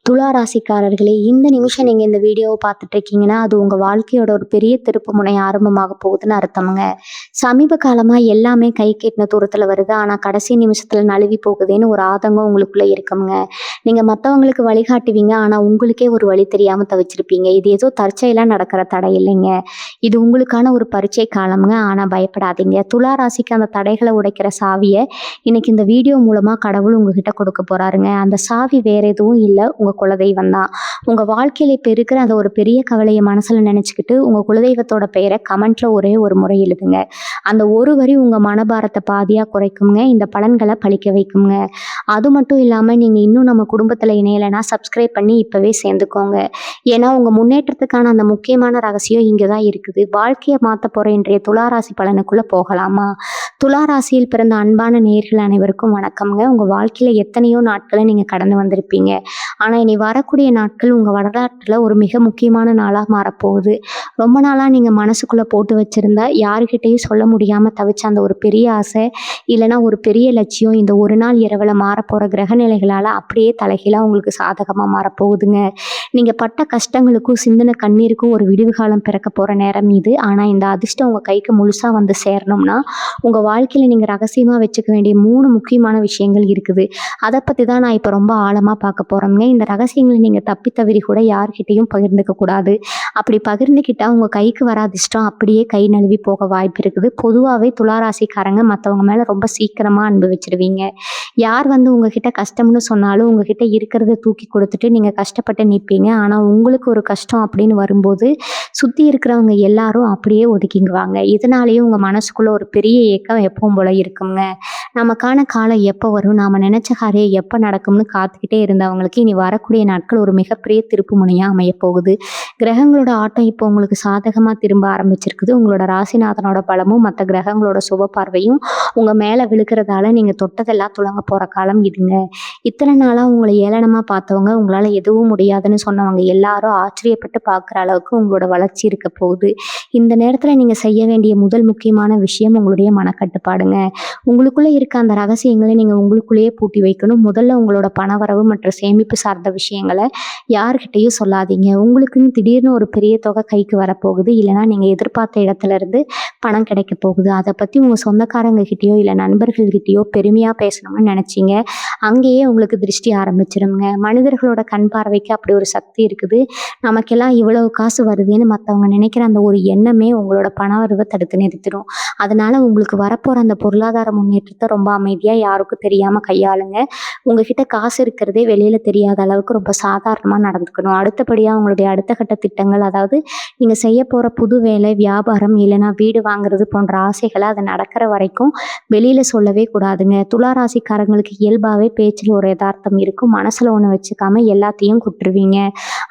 துலா ராசிக்காரர்களே, இந்த நிமிஷம் நீங்க இந்த வீடியோவ பார்த்துட்டு இருக்கீங்கன்னா, அது உங்க வாழ்க்கையோட ஒரு பெரிய திருப்புமுனை ஆரம்பமாக போகுதுன்னு அர்த்தம்ங்க. சமீப காலமா எல்லாமே கை கெட்டின தூரத்துல வருது. ஆனா, கடைசி நிமிஷத்துல நழுவி போகுதேன்னு ஒரு ஆதங்கம் உங்களுக்குள்ள இருக்கும்ங்க. நீங்க மத்தவங்களுக்கு வழிகாட்டுவீங்க. ஆனா, உங்களுக்கே ஒரு வழி தெரியாம தவிச்சிருப்பீங்க. இது ஏதோ தற்செயலா நடக்கிற தடை இல்லைங்க. இது உங்களுக்கான ஒரு பரீட்சை காலம்ங்க. ஆனா பயப்படாதீங்க. துலா ராசிக்கு அந்த தடைகள உடைக்கிற சாவிய இன்னைக்கு இந்த வீடியோ மூலமா கடவுள் உங்ககிட்ட கொடுக்க போறாருங்க. அந்த சாவி வேற எதுவும் இல்ல. உங்க குலதெய்வம் தான். உங்க வாழ்க்கையில இப்ப இருக்கிற அந்த ஒரு பெரிய கவலைய மனசுல நினைச்சுக்கிட்டு, உங்க குலதெய்வத்தோட பெயர கமெண்ட்ல ஒரே ஒரு முறை எழுதுங்க. அந்த ஒரு வரி உங்க மனபாரத்த பாதியா குறைக்கும்ங்க. இந்த பலன்கள பலிக்க வைக்கும்ங்க. அது மட்டும் இல்லாம நீங்க இன்னும் நம்ம குடும்பத்துல இணையலைன்னா சப்ஸ்கிரைப் பண்ணி இப்பவே சேர்ந்துக்கோங்க. ஏன்னா உங்க முன்னேற்றத்துக்கான அந்த முக்கியமான ரகசியம் இங்க தான் இருக்குது. வாழ்க்கைய மாத்த போற இன்றைய துலா ராசி பலனுக்குள்ள போகலாமா? துலா ராசியில் பிறந்த அன்பான நேயர்கள் அனைவருக்கும் வணக்கம்ங்க. உங்க வாழ்க்கையில எத்தனையோ நாட்கள நீங்க கடந்து வந்திருப்பீங்க. ஆனா இனி வரக்கூடிய நாட்கள் உங்க வரலாற்றுல ஒரு மிக முக்கியமான நாளா மாறப்போகுது. ரொம்ப நாளா நீங்க மனசுக்குள்ள போட்டு வச்சிருந்த யாருகிட்டயும் சொல்ல முடியாம தவிச்ச அந்த ஒரு பெரிய ஆசை, இல்லைன்னா ஒரு பெரிய லட்சியம் இந்த ஒரு நாள் இரவுல மாறப்போற கிரக நிலைகளால அப்படியே தலைகீழா உங்களுக்கு சாதகமா மாறப்போகுதுங்க. நீங்க பட்ட கஷ்டங்களுக்கும் சிந்தின கண்ணீருக்கும் ஒரு விடிவு காலம் பிறக்க போற நேரம் இது. ஆனா இந்த அதிர்ஷ்டம் உங்க கைக்கு முழுசா வந்து சேரணும்னா, உங்க வாழ்க்கையில நீங்க ரகசியமா வச்சுக்க வேண்டிய 3 முக்கியமான விஷயங்கள் இருக்குது. அத பத்தி தான் நான் இப்ப ரொம்ப ஆழமா பார்க்க போறோம்ங்க. இந்த ரகசியங்கள நீங்க தப்பி தவறி கூட யார்கிட்டயும் பகிர்ந்துக்க கூடாது. அப்படி பகிர்ந்துக்கிட்டா உங்க கைக்கு வர அதிர்ஷ்டம் அப்படியே கை நழுவி போக வாய்ப்பு இருக்குது. பொதுவாவே துலா ராசிக்காரங்க மத்தவங்க மேல ரொம்ப சீக்கிரமா அன்பு வச்சுருவீங்க. யார் வந்து உங்ககிட்ட கஷ்டம்னு சொன்னாலும் உங்ககிட்ட இருக்கிறத தூக்கி கொடுத்துட்டு நீங்க கஷ்டப்பட்டு நிப்பீங்க. ஆனா உங்களுக்கு ஒரு கஷ்டம் அப்படின்னு வரும்போது சுத்தி இருக்கிறவங்க எல்லாரும் அப்படியே ஒதுக்கிங்குவாங்க. இதனாலேயே உங்க மனசுக்குள்ள ஒரு பெரிய ஏக்கம் எப்பவும் போல இருக்குங்க. நமக்கான காலம் எப்போ வரும், நாம நினைச்ச காரியம் எப்போ நடக்கும்னு காத்துக்கிட்டே இருந்தவங்களுக்கு இனி வரக்கூடிய நாட்கள் ஒரு மிகப்பெரிய திருப்பு முனையா அமைய போகுது. கிரகங்களோட ஆட்டம் இப்போ உங்களுக்கு சாதகமா திரும்ப ஆரம்பிச்சிருக்குது. உங்களோட ராசிநாதனோட பலமும் மற்ற கிரகங்களோட சுப பார்வையும் உங்க மேல விழுக்கிறதால நீங்க தொட்டதெல்லாம் துலங்க போற காலம் இதுங்க. இத்தனை நாளா உங்களை ஏளனமா பார்த்தவங்க, உங்களால எதுவும் முடியாதுன்னு சொன்னவங்க எல்லாரும் ஆச்சரியப்பட்டு பார்க்குற அளவுக்கு உங்களோட வளர்ச்சி இருக்க போகுது. இந்த நேரத்துல நீங்க செய்ய வேண்டிய முதல் முக்கியமான விஷயம் உங்களுடைய மனக்கட்டுப்பாடுங்க. உங்களுக்குள்ள இருக்க அந்த ரகசியங்களை நீங்க உங்களுக்குள்ளேயே பூட்டி வைக்கணும். முதல்ல உங்களோட பணவரவு மற்றும் சேமிப்பு சார்ந்த விஷயங்களை யார்கிட்டயும் சொல்லாதீங்க. உங்களுக்குன்னு திடீர்னு ஒரு பெரிய தொகை கைக்கு வரப்போகுது, இல்லைன்னா நீங்க எதிர்பார்த்த இடத்துல இருந்து பணம் கிடைக்க போகுது. அதை பத்தி உங்க சொந்தக்காரங்க கிட்டயோ இல்லை நண்பர்கள் கிட்டயோ பெருமையா பேசணும்னு நினைச்சீங்க, அங்கேயே உங்களுக்கு திருஷ்டி ஆரம்பிச்சிருங்க. மனிதர்களோட கண் பார்வைக்கு அப்படி ஒரு சக்தி இருக்குது. நமக்கெல்லாம் இவ்வளவு காசு வருதுன்னு மற்றவங்க நினைக்கிற அந்த ஒரு எண்ணமே உங்களோட பணவரவை தடுத்து நிறுத்திடும். அதனால உங்களுக்கு வரப்போற அந்த பொருளாதார முன்னேற்றத்தை ரொம்ப அமைதியா யாருக்கும் தெரியாம கையாளுங்க. உங்ககிட்ட காசு இருக்கிறதே வெளியில தெரியாத அளவுக்கு ரொம்ப சாதாரணமா நடந்துக்கணும். அடுத்தபடியா உங்களுடைய அடுத்த கட்ட திட்டங்கள், அதாவது நீங்க செய்ய போற புது வேலை, வியாபாரம், இல்லைன்னா வீடு வாங்குறது போன்ற ஆசைகளை அது நடக்கிற வரைக்கும் வெளியில சொல்லவே கூடாதுங்க. துலா ராசிக்காரங்களுக்கு இயல்பாவே பேச்சில் ஒரு யதார்த்தம் இருக்கும். மனசுல ஒண்ணு வச்சுக்காம எல்லாத்தையும் குட்டுருவீங்க.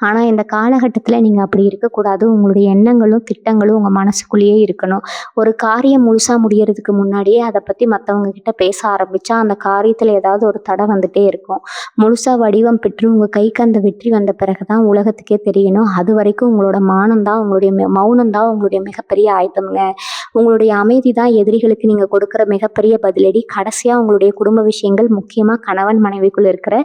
ஆனா இந்த காலகட்டத்துல நீங்க அப்படி இருக்கக்கூடாது. உங்களுடைய எண்ணங்களும் திட்டங்களும் உங்க மனசுக்குள்ளேயே இருக்கணும். ஒரு காரியம் முழுசா முடியறதுக்கு முன்னாடியே அதை பத்தி மற்றவங்க கிட்ட பேச ஆரம்பிச்சா அந்த காரியத்துல ஏதாவது ஒரு தடை வந்துட்டே இருக்கும். முழுசா வடிவம் பெற்று உங்க கைக்கு அந்த வெற்றி வந்த பிறகுதான் உலகத்துக்கே தெரியணும். அது வரைக்கும் உங்களோட மானம் தான், உங்களுடைய மௌனம் தான் உங்களுடைய மிகப்பெரிய ஆயுதம்ங்க. உங்களுடைய அமைதி தான் எதிரிகளுக்கு நீங்க கொடுக்குற மிகப்பெரிய பதிலடி. கடைசியா உங்களுடைய குடும்ப விஷயங்கள், முக்கியமா கணவன் மனைவிக்குள்ள இருக்கிற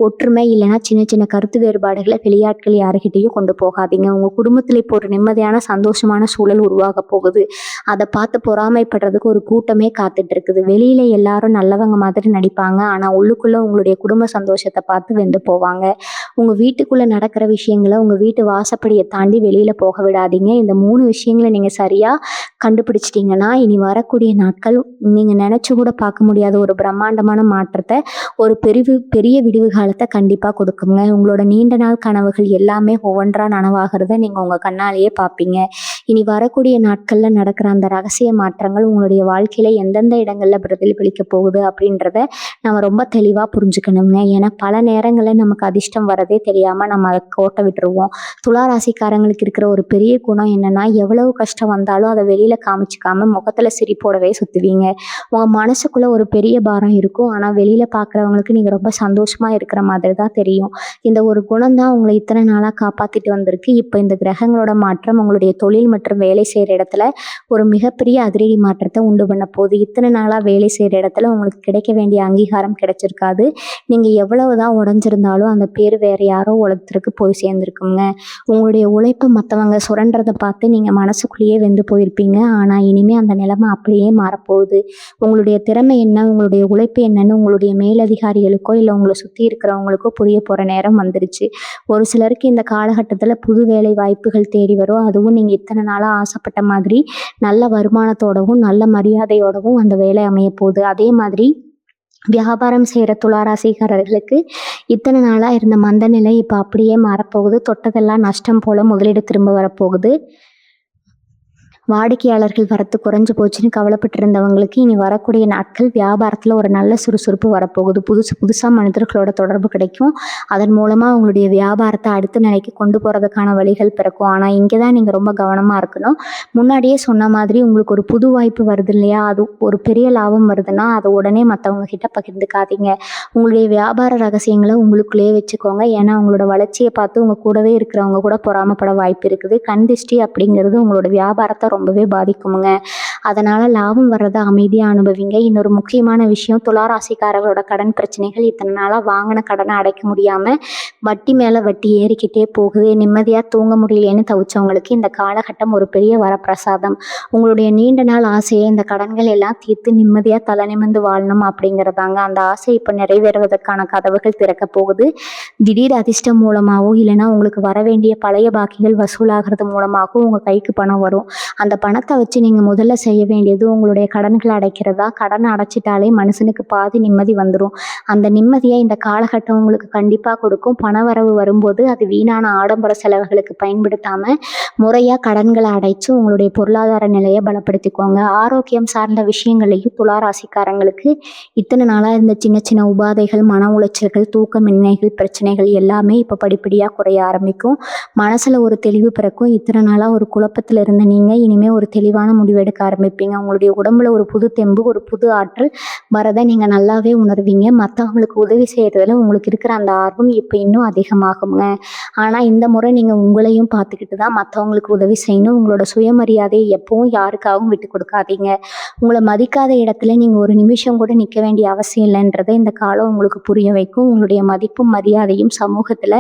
ஒற்றுமை, இல்லைன்னா சின்ன சின்ன கருத்து வேறுபாடுகளை வெளியாட்கள் யாருக்கிட்டையும் கொண்டு போகாதீங்க. உங்க குடும்பத்துல இப்போ ஒரு நிம்மதியான சந்தோஷமான சூழல் உருவாக போகுது. அதை பார்த்து பொறாமைப்படுறதுக்கு ஒரு கூட்டமே காத்துட்டு இருக்குது. வெளியில எல்லாரும் நல்லவங்க மாதிரி நடிப்பாங்க. ஆனா உள்ளுக்குள்ள உங்களுடைய குடும்ப சந்தோஷத்தை பார்த்து வெந்து போவாங்க. உங்க வீட்டுக்குள்ள நடக்கிற விஷயங்களை உங்க வீட்டு வாசப்படியை தாண்டி வெளியில போக விடாதீங்க. இந்த 3 விஷயங்களை நீங்க சரியா கண்டுபிடிச்சிட்டீங்கன்னா இனி வரக்கூடிய நாட்கள் நீங்க நினைச்சு கூட பார்க்க முடியாத ஒரு பிரம்மாண்டமான மாற்றத்தை, ஒரு பெரிய விடிவு காலத்தை கண்டிப்பா கொடுக்குங்க. உங்களோட நீண்ட நாள் கனவுகள் எல்லாமே ஒவ்வொன்றா நனவாகிறத நீங்க உங்க கண்ணாலேயே பார்ப்பீங்க. இனி வரக்கூடிய நாட்கள்ல நடக்கிற அந்த ரகசிய மாற்றங்கள் உங்களுடைய வாழ்க்கையில எந்தெந்த இடங்கள்ல பிரதிபலிக்க போகுது அப்படின்றத நம்ம ரொம்ப தெளிவா புரிஞ்சுக்கணுங்க. ஏன்னா பல நேரங்கள்ல நமக்கு அதிர்ஷ்டம் வரதே தெரியாம நம்ம அதை கோட்டை விட்டுருவோம். துலா ராசிக்காரங்களுக்கு இருக்கிற ஒரு பெரிய குணம் என்னன்னா, எவ்வளவு கஷ்டம் வந்தாலும் அதை வெளியில காமிச்சிக்காம முகத்துல சிரிப்போடவே சுத்துவீங்க. உங்க மனசுக்குள்ள ஒரு பெரிய பாரம் இருக்கும். ஆனா வெளியில பாக்குறவங்களுக்கு நீங்க ரொம்ப சந்தோஷமா இருக்கிற மாதிரி தான் தெரியும். இந்த ஒரு குணம் தான் உங்களை இத்தனை நாளா காப்பாத்திட்டு வந்திருக்கு. இப்ப இந்த கிரகங்களோட மாற்றம் உங்களுடைய தொழில் மற்றும் வேலை செய்கிற இடத்துல ஒரு மிகப்பெரிய அதிரடி மாற்றத்தை உண்டு பண்ண போகுது. இத்தனை நாளாக வேலை செய்கிற இடத்துல உங்களுக்கு கிடைக்க வேண்டிய அங்கீகாரம் கிடைச்சிருக்காது. நீங்கள் எவ்வளவு தான் உடஞ்சிருந்தாலும் அந்த பேர் வேறு யாரோ உலகத்திற்கு போய் சேர்ந்துருக்குங்க. உங்களுடைய உழைப்பை மற்றவங்க சுரண்டதை பார்த்து நீங்கள் மனசுக்குள்ளேயே வெந்து போயிருப்பீங்க. ஆனால் இனிமேல் அந்த நிலைமை அப்படியே மாறப்போகுது. உங்களுடைய திறமை என்ன, உங்களுடைய உழைப்பு என்னன்னு உங்களுடைய மேலதிகாரிகளுக்கோ இல்லை உங்களை சுற்றி இருக்கிறவங்களுக்கோ புரிய போகிற நேரம் வந்துருச்சு. ஒரு சிலருக்கு இந்த காலகட்டத்தில் புது வேலை வாய்ப்புகள் தேடி வரும். அதுவும் நீங்கள் இத்தனை நாளாக ஆசைப்பட்ட மாதிரி நல்ல வருமானத்தோடவும் நல்ல மரியாதையோடவும் அந்த வேலை அமைய போகுது. அதே மாதிரி வியாபாரம் செய்கிற துளாராசிக்காரர்களுக்கு இத்தனை நாளாக இருந்த மந்த நிலை இப்போ அப்படியே மாறப்போகுது. தொட்டதெல்லாம் நஷ்டம் போல முதலீடு திரும்ப வரப்போகுது. வாடிக்கையாளர்கள் வரத்து குறைஞ்சு போச்சுன்னு கவலைப்பட்டு இருந்தவங்களுக்கு இனி வரக்கூடிய நாட்கள் வியாபாரத்தில் ஒரு நல்ல சுறுசுறுப்பு வரப்போகுது. புதுசாக மனிதர்களோட தொடர்பு கிடைக்கும். அதன் மூலமாக உங்களுடைய வியாபாரத்தை அடுத்த நிலைக்கு கொண்டு போகிறதுக்கான வழிகள் பிறக்கும். ஆனால் இங்கே தான் நீங்கள் ரொம்ப கவனமாக இருக்கணும். முன்னாடியே சொன்ன மாதிரி உங்களுக்கு ஒரு புது வாய்ப்பு வருது இல்லையா, அது ஒரு பெரிய லாபம் வருதுன்னா அதை உடனே மற்றவங்க கிட்ட பகிர்ந்துக்காதீங்க. உங்களுடைய வியாபார ரகசியங்களை உங்களுக்குள்ளேயே வச்சுக்கோங்க. ஏன்னா உங்களோட வளர்ச்சியை பார்த்து உங்கள் கூடவே இருக்கிறவங்க கூட பொறாமப்பட வாய்ப்பு இருக்குது. கண் திருஷ்டி அப்படிங்கிறது உங்களோட வியாபாரத்தை ரொம்பவே பாதிக்குமுங்க. அதனால் லாபம் வர்றதை அமைதியாக அனுபவிங்க. இன்னொரு முக்கியமான விஷயம், துளாராசிக்காரர்களோட கடன் பிரச்சனைகள் இத்தனை நாளாக வாங்கின கடனை அடைக்க முடியாமல் வட்டி மேலே வட்டி ஏறிக்கிட்டே போகுது. நிம்மதியாக தூங்க முடியலேன்னு தவிச்சவங்களுக்கு இந்த காலகட்டம் ஒரு பெரிய வரப்பிரசாதம். உங்களுடைய நீண்ட நாள் ஆசையை இந்த கடன்கள் எல்லாம் தீர்த்து நிம்மதியாக தலை நிமிர்ந்து வாழணும் அப்படிங்கிறதாங்க. அந்த ஆசை இப்போ நிறைவேறுவதற்கான கதவுகள் திறக்க போகுது. திடீர் அதிர்ஷ்டம் மூலமாகவோ இல்லைனா உங்களுக்கு வர வேண்டிய பழைய பாக்கிகள் வசூலாகிறது மூலமாகவும் உங்கள் கைக்கு பணம் வரும். அந்த பணத்தை வச்சு நீங்கள் முதல்ல செய்ய வேண்டியது உங்களுடைய கடன்களை அடைக்கிறதா. கடனை அடைச்சிட்டாலே மனுஷனுக்கு பாதி நிம்மதி வந்துடும். அந்த நிம்மதியை இந்த காலகட்டம் உங்களுக்கு கண்டிப்பாக கொடுக்கும். பணவரவு வரும்போது அது வீணான ஆடம்பர செலவுகளுக்கு பயன்படுத்தாமல் முறையாக கடன்களை அடைச்சு உங்களுடைய பொருளாதார நிலையை பலப்படுத்திக்கோங்க. ஆரோக்கியம் சார்ந்த விஷயங்களையும் துளாராசிக்காரங்களுக்கு இத்தனை நாளாக இருந்த சின்ன சின்ன உபாதைகள், மன உளைச்சல்கள், தூக்கமின்மைகள், பிரச்சனைகள் எல்லாமே இப்போ படிப்படியாக குறைய ஆரம்பிக்கும். மனசில் ஒரு தெளிவு பிறக்கும். இத்தனை நாளாக ஒரு குழப்பத்தில் இருந்த நீங்கள் இனிமேல் ஒரு தெளிவான முடிவு எடுக்க ஆரம்பிப்பீங்க. உங்களுடைய உடம்புல ஒரு புது தெம்பு, ஒரு புது ஆற்றல் வரதை நீங்கள் நல்லாவே உணர்வீங்க. மற்றவங்களுக்கு உதவி செய்கிறதுல உங்களுக்கு இருக்கிற அந்த ஆர்வம் இப்போ இன்னும் அதிகமாகுங்க. ஆனால் இந்த முறை நீங்கள் உங்களையும் பார்த்துக்கிட்டு தான் மற்றவங்களுக்கு உதவி செய்யணும். உங்களோட சுயமரியாதையை எப்பவும் யாருக்காகவும் விட்டு கொடுக்காதீங்க. உங்களை மதிக்காத இடத்துல நீங்கள் ஒரு நிமிஷம் கூட நிற்க வேண்டிய அவசியம் இல்லைன்றதை இந்த காலம் உங்களுக்கு புரிய வைக்கும். உங்களுடைய மதிப்பும் மரியாதையும் சமூகத்தில்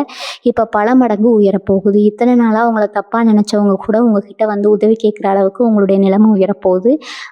இப்போ பல மடங்கு உயரப்போகுது. இத்தனை நாளாக உங்களை தப்பாக நினச்சவங்க கூட உங்ககிட்ட வந்து உதவி கேட்குற அளவுக்கு உங்களுடைய நிலைமை உயரப்போகுது.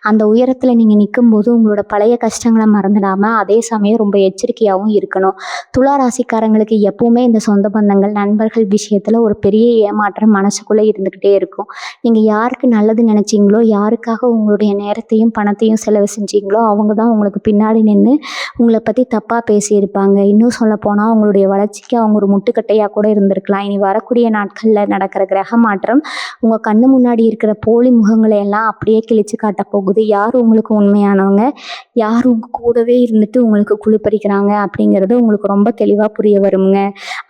அந்த உயரத்தில் நீங்கள் நிற்கும்போது உங்களோட பழைய கஷ்டங்களை மறந்துடாமல் அதே சமயம் ரொம்ப எச்சரிக்கையாகவும் இருக்கணும். துளாராசிக்காரங்களுக்கு எப்பவுமே இந்த சொந்த பந்தங்கள், நண்பர்கள் விஷயத்தில் ஒரு பெரிய ஏமாற்றம் மனசுக்குள்ளே இருந்துக்கிட்டே இருக்கும். நீங்கள் யாருக்கு நல்லது நினச்சிங்களோ, யாருக்காக உங்களுடைய நேரத்தையும் பணத்தையும் செலவு செஞ்சீங்களோ அவங்க தான் உங்களுக்கு பின்னாடி நின்று உங்களை பற்றி தப்பாக பேசியிருப்பாங்க. இன்னும் சொல்லப்போனால் உங்களுடைய வளர்ச்சிக்கு அவங்க ஒரு முட்டுக்கட்டையாக கூட இருந்திருக்கலாம். இனி வரக்கூடிய நாட்களில் நடக்கிற கிரக மாற்றம் உங்கள் கண்ணு முன்னாடி இருக்கிற போலி முகங்களை எல்லாம் அப்படியே கிழிச்சு காட்ட போகுது. யார் உங்களுக்கு உண்மையானவங்க, யார் உங்கள் கூடவே இருந்துட்டு உங்களுக்கு குளிப்பறிக்கிறாங்க அப்படிங்கிறது உங்களுக்கு ரொம்ப தெளிவாக புரிய வருங்க.